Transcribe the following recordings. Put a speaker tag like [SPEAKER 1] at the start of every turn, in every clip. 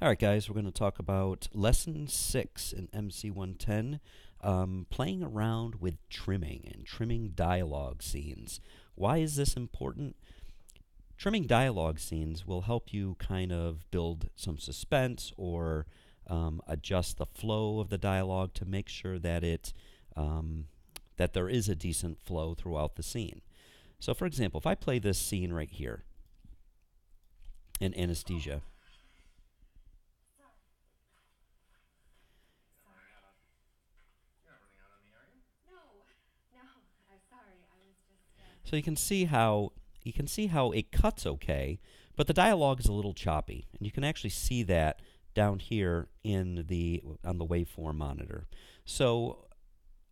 [SPEAKER 1] Alright guys, we're going to talk about Lesson 6 in MC110, playing around with trimming and trimming dialogue scenes. Why is this important? Trimming dialogue scenes will help you kind of build some suspense or adjust the flow of the dialogue to make sure that that there is a decent flow throughout the scene. So for example, if I play this scene right here in anesthesia, so you can see how it cuts okay, but the dialogue is a little choppy, and you can actually see that down here in on the waveform monitor. So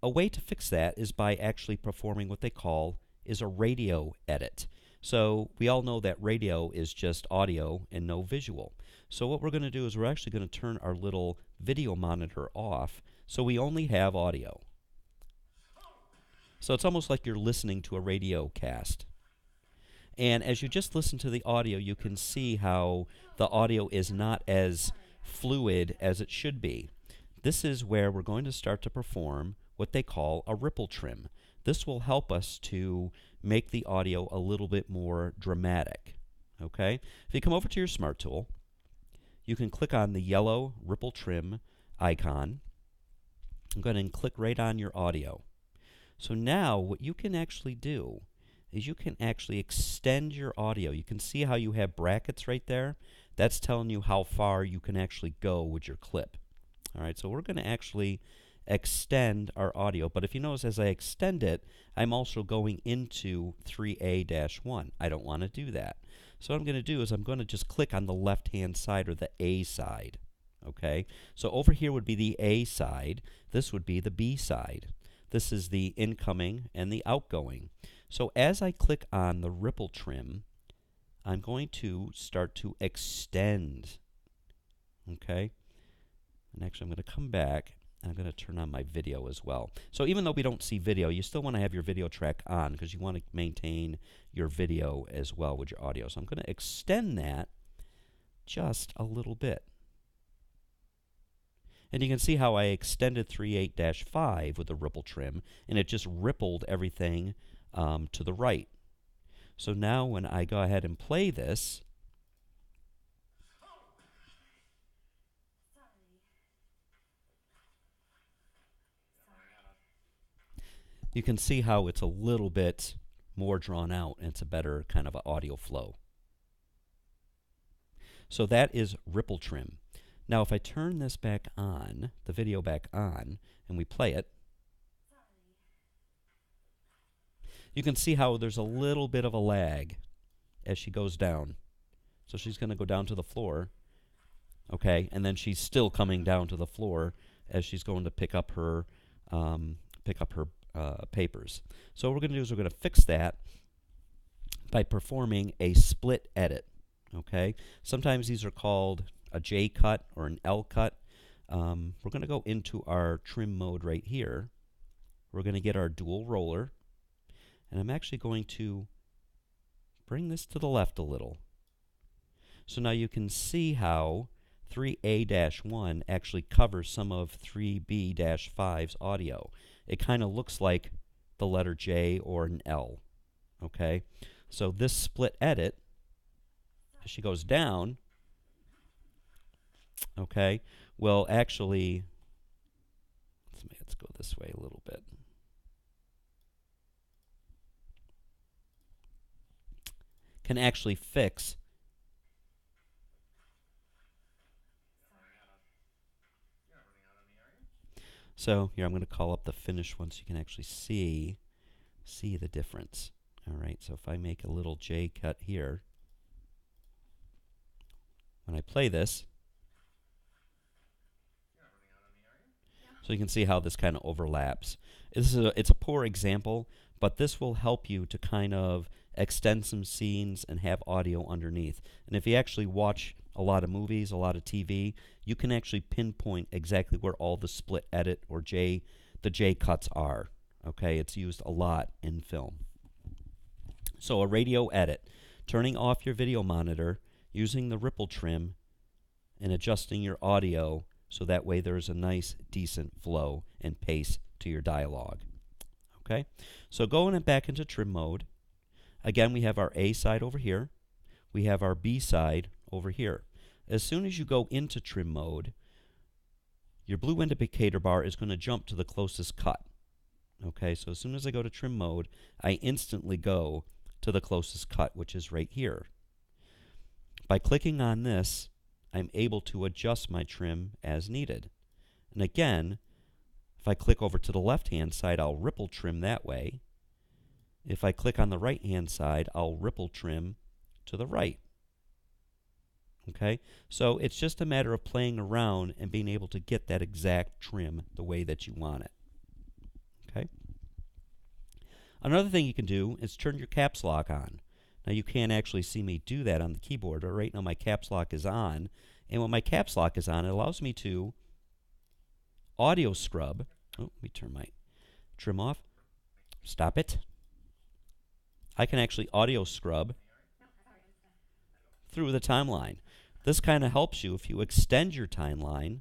[SPEAKER 1] a way to fix that is by actually performing what they call is a radio edit. So we all know that radio is just audio and no visual. So what we're going to do is we're actually going to turn our little video monitor off so we only have audio. So it's almost like you're listening to a radio cast. And as you just listen to the audio, you can see how the audio is not as fluid as it should be. This is where we're going to start to perform what they call a ripple trim. This will help us to make the audio a little bit more dramatic. Okay? If you come over to your Smart Tool, you can click on the yellow ripple trim icon. Go ahead and click right on your audio. So now what you can actually do is you can actually extend your audio. You can see how you have brackets right there. That's telling you how far you can actually go with your clip. All right, so we're going to actually extend our audio. But if you notice, as I extend it, I'm also going into 3A-1. I don't want to do that. So what I'm going to do is I'm going to just click on the left-hand side, or the A side. Okay, so over here would be the A side. This would be the B side. This is the incoming and the outgoing. So as I click on the ripple trim, I'm going to start to extend. Okay? And actually, I'm going to come back and I'm going to turn on my video as well. So even though we don't see video, you still want to have your video track on because you want to maintain your video as well with your audio. So I'm going to extend that just a little bit. And you can see how I extended 3.8-5 with the ripple trim, and it just rippled everything to the right. So now when I go ahead and play this, you can see how it's a little bit more drawn out, and it's a better kind of audio flow. So that is ripple trim. Now if I turn this back on, the video back on, and we play it, you can see how there's a little bit of a lag as she goes down. So she's going to go down to the floor, okay, and then she's still coming down to the floor as she's going to pick up her papers. So what we're going to do is we're going to fix that by performing a split edit. Okay, sometimes these are called a J cut or an L cut. We're going to go into our trim mode right here. We're going to get our dual roller, and I'm actually going to bring this to the left a little. So now you can see how 3A-1 actually covers some of 3B-5's audio. It kind of looks like the letter J or an L. Okay, so this split edit, as she goes down, okay, well actually, let's go this way a little bit. Can actually fix so here I'm going to call up the finish one so you can actually see the difference. All right, so if I make a little J cut here, when I play this, so you can see how this kind of overlaps. It's a poor example, but this will help you to kind of extend some scenes and have audio underneath. And if you actually watch a lot of movies, a lot of TV, you can actually pinpoint exactly where all the split edit or the J cuts are. Okay, it's used a lot in film. So a radio edit, turning off your video monitor, using the ripple trim, and adjusting your audio so that way there's a nice, decent flow and pace to your dialogue. Okay? So going back into trim mode, again, we have our A side over here. We have our B side over here. As soon as you go into trim mode, your blue indicator bar is going to jump to the closest cut. Okay, so as soon as I go to trim mode, I instantly go to the closest cut, which is right here. By clicking on this, I'm able to adjust my trim as needed. And again, if I click over to the left-hand side, I'll ripple trim that way. If I click on the right-hand side, I'll ripple trim to the right. Okay, so it's just a matter of playing around and being able to get that exact trim the way that you want it. Okay. Another thing you can do is turn your caps lock on. Now you can't actually see me do that on the keyboard, but right now my caps lock is on. And when my caps lock is on, it allows me to audio scrub. Oh, let me turn my trim off. Stop it. I can actually audio scrub through the timeline. This kind of helps you if you extend your timeline.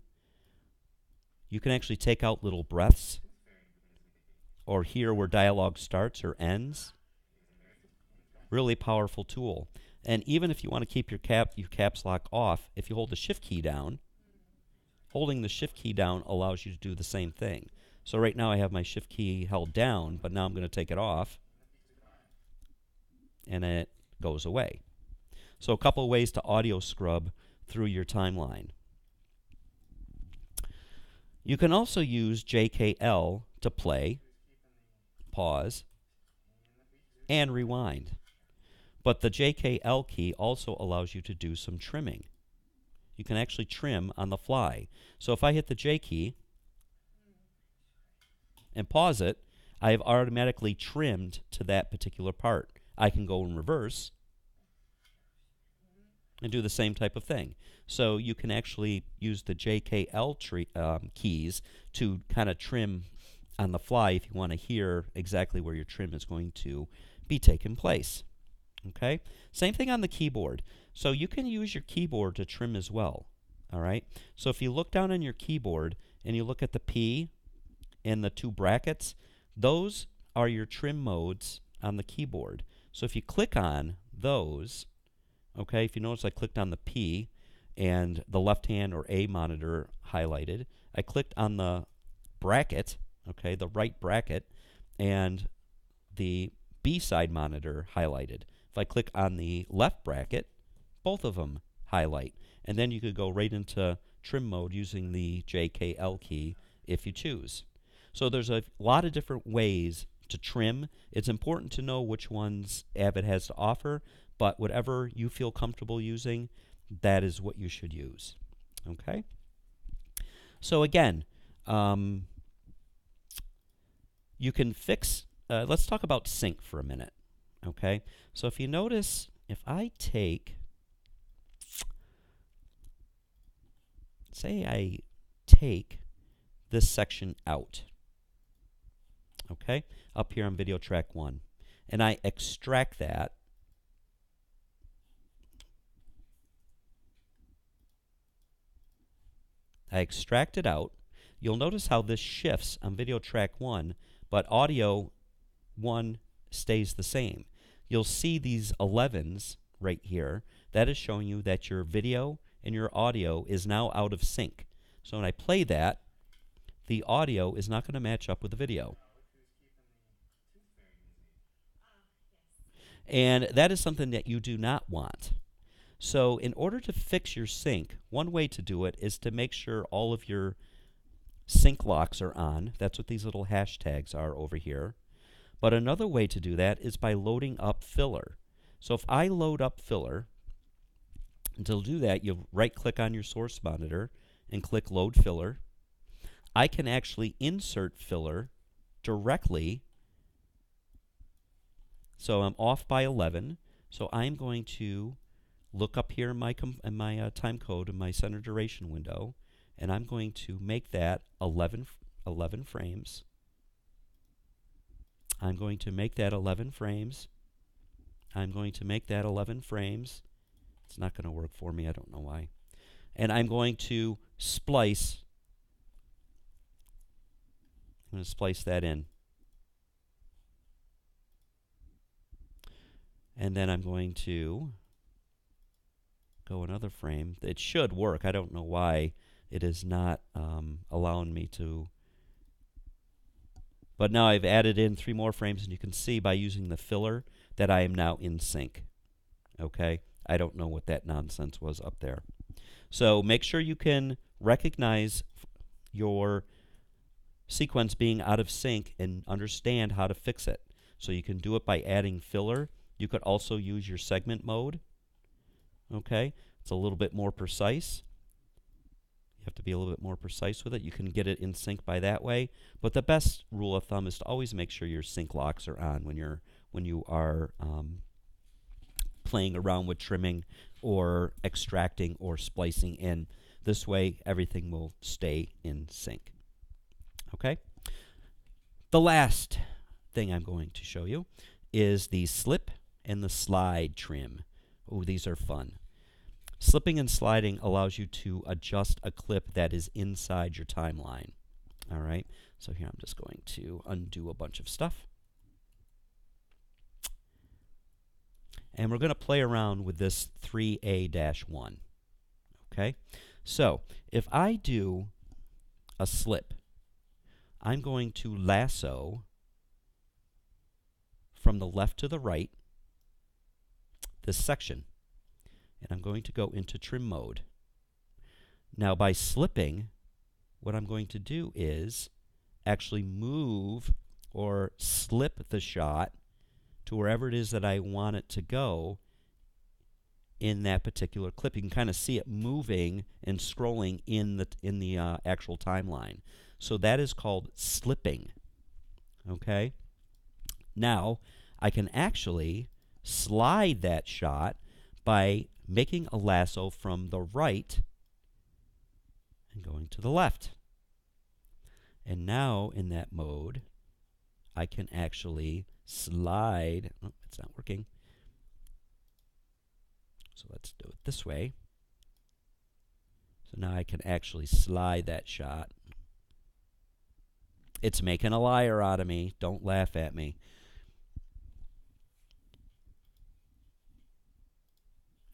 [SPEAKER 1] You can actually take out little breaths or hear where dialogue starts or ends. Really powerful tool. And even if you want to keep your caps lock off, if you hold the shift key down, holding the shift key down allows you to do the same thing. So right now I have my shift key held down, but now I'm going to take it off and it goes away. So a couple of ways to audio scrub through your timeline. You can also use JKL to play, pause, and rewind. But the JKL key also allows you to do some trimming. You can actually trim on the fly. So if I hit the J key and pause it, I have automatically trimmed to that particular part. I can go in reverse and do the same type of thing. So you can actually use the JKL keys to kind of trim on the fly if you want to hear exactly where your trim is going to be taking place. Okay? Same thing on the keyboard. So you can use your keyboard to trim as well. All right? So if you look down on your keyboard and you look at the P and the two brackets, those are your trim modes on the keyboard. So if you click on those, okay, if you notice I clicked on the P and the left hand or A monitor highlighted. I clicked on the bracket, okay, the right bracket, and the B side monitor highlighted. If I click on the left bracket, both of them highlight. And then you could go right into trim mode using the JKL key if you choose. So there's a lot of different ways to trim. It's important to know which ones Avid has to offer, but whatever you feel comfortable using, that is what you should use. Okay? So again, you can fix, let's talk about sync for a minute. Okay? So if you notice, if I take, say I take this section out, okay, up here on video track 1, and I extract that, I extract it out, you'll notice how this shifts on video track 1, but audio 1 stays the same. You'll see these 11s right here. That is showing you that your video and your audio is now out of sync. So when I play that, the audio is not going to match up with the video. And that is something that you do not want. So in order to fix your sync, one way to do it is to make sure all of your sync locks are on. That's what these little hashtags are over here. But another way to do that is by loading up filler. So if I load up filler, and to do that, you right-click on your source monitor and click Load Filler. I can actually insert filler directly. So I'm off by 11. So I'm going to look up here in my time code in my center duration window, and I'm going to make that 11 frames. I'm going to make that 11 frames. I'm going to make that 11 frames. It's not going to work for me. I don't know why. and I'm going to splice. I'm going to splice that in. And then I'm going to go another frame. It should work. I don't know why it is not allowing me to. But now I've added in 3 more frames, and you can see by using the filler that I am now in sync. Okay? I don't know what that nonsense was up there. So make sure you can recognize your sequence being out of sync and understand how to fix it. So you can do it by adding filler. You could also use your segment mode. Okay? It's a little bit more precise. You have to be a little bit more precise with it. You can get it in sync by that way. But the best rule of thumb is to always make sure your sync locks are on when you are playing around with trimming or extracting or splicing in. This way, everything will stay in sync. Okay? The last thing I'm going to show you is the slip and the slide trim. Oh, these are fun. Slipping and sliding allows you to adjust a clip that is inside your timeline. All right? So here I'm just going to undo a bunch of stuff. And we're going to play around with this 3A-1. Okay? So if I do a slip, I'm going to lasso from the left to the right this section. And I'm going to go into trim mode. Now by slipping, what I'm going to do is actually move or slip the shot to wherever it is that I want it to go in that particular clip. You can kind of see it moving and scrolling in the actual timeline. So that is called slipping. Okay? Now, I can actually slide that shot by making a lasso from the right and going to the left. And now, in that mode, I can actually slide. Oh, it's not working. So let's do it this way. So now I can actually slide that shot. It's making a liar out of me. Don't laugh at me.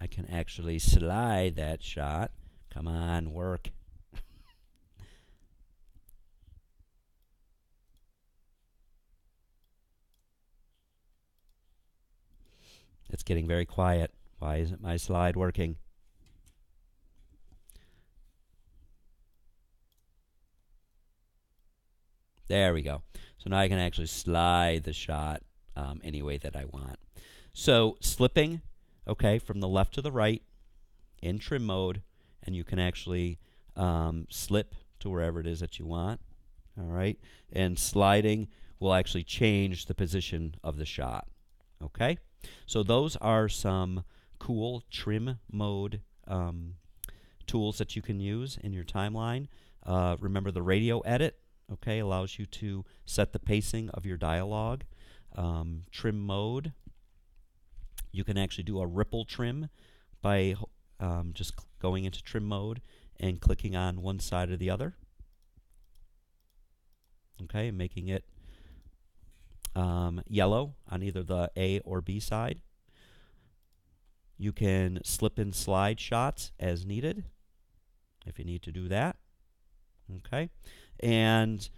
[SPEAKER 1] I can actually slide that shot. Come on, work. It's getting very quiet. Why isn't my slide working? There we go. So now I can actually slide the shot any way that I want. So slipping, okay, from the left to the right in trim mode, and you can actually slip to wherever it is that you want. All right, and sliding will actually change the position of the shot. Okay, so those are some cool trim mode tools that you can use in your timeline. Remember the radio edit, okay, allows you to set the pacing of your dialogue. Trim mode, you can actually do a ripple trim by just going into trim mode and clicking on one side or the other. Okay, and making it yellow on either the A or B side. You can slip and slide shots as needed if you need to do that. Okay, and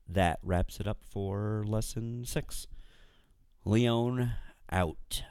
[SPEAKER 1] that wraps it up for lesson 6. Leon out.